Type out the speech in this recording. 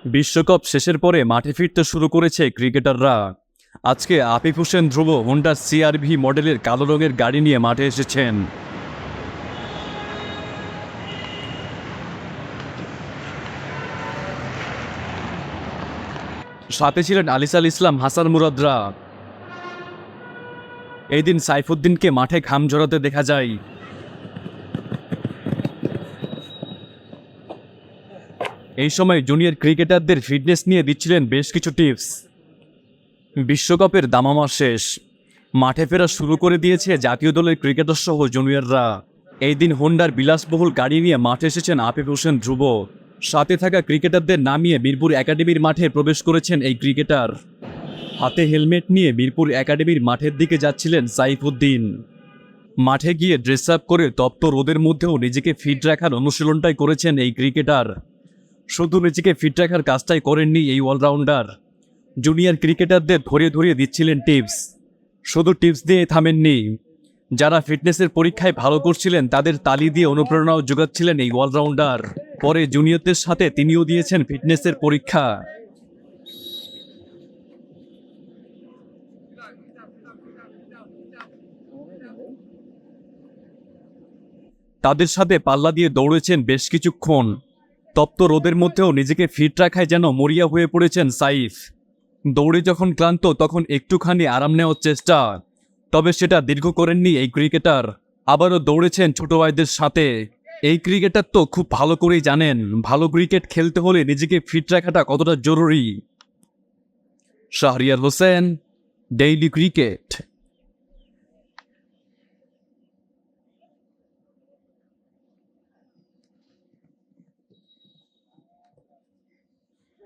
বিশ্বকাপ শেষের পরে মাঠে ফিরতে শুরু করেছে ক্রিকেটাররা। আজকে আফিফ হোসেন ধ্রুব হোন্ডার CR-V মডেলের কালো রঙের গাড়ি নিয়ে মাঠে এসেছেন। সাথে ছিলেন আলিসাল ইসলাম, হাসান মুরাদরা। এই দিন সাইফুদ্দিনকে মাঠে ঘাম ঝরাতে দেখা যায়। এই সময় জুনিয়র ক্রিকেটারদের ফিটনেস নিয়ে দিচ্ছিলেন বেশ কিছু টিপস। বিশ্বকাপের দামামা শেষ, মাঠে ফেরা শুরু করে দিয়েছে জাতীয় দলের ক্রিকেটার সহ জুনিয়ররা। এই দিন হোন্ডার বিলাসবহুল গাড়ি নিয়ে মাঠে এসেছেন আফিফ হোসেন ধ্রুব। সাথে থাকা ক্রিকেটারদের নামিয়ে মিরপুর একাডেমির মাঠে প্রবেশ করেছেন এই ক্রিকেটার। হাতে হেলমেট নিয়ে মিরপুর একাডেমির মাঠের দিকে যাচ্ছিলেন সাইফুদ্দিন। মাঠে গিয়ে ড্রেস আপ করে তপ্ত রোদের মধ্যেও নিজেকে ফিট রাখার অনুশীলনটাই করেছেন এই ক্রিকেটার। শুধু নিজেকে ফিট রাখার কাজটাই করেননি এই অলরাউন্ডার, জুনিয়র ক্রিকেটারদের ধরিয়ে ধরিয়ে দিচ্ছিলেন টিপস। শুধু টিপস দিয়ে থামেননি, যারা ফিটনেসের পরীক্ষায় ভালো করছিলেন তাদের তালি দিয়ে অনুপ্রেরণাও যোগাচ্ছিলেন এই অলরাউন্ডার। পরে জুনিয়রদের সাথে তিনিও দিয়েছেন ফিটনেসের পরীক্ষা। তাদের সাথে পাল্লা দিয়ে দৌড়েছেন বেশ কিছুক্ষণ। তপ্ত রোদের মধ্যেও নিজেকে ফিট রাখায় যেন মরিয়া হয়ে পড়েছেন সাইফ। দৌড়ে যখন ক্লান্ত তখন একটুখানি আরাম নেওয়ার চেষ্টা, তবে সেটা দীর্ঘ করেননি এই ক্রিকেটার। আবারও দৌড়েছেন ছোট ভাইদের সাথে। এই ক্রিকেটার তো খুব ভালো করেই জানেন ভালো ক্রিকেট খেলতে হলে নিজেকে ফিট রাখাটা কতটা জরুরি। Shahriar Hossain, daily cricket.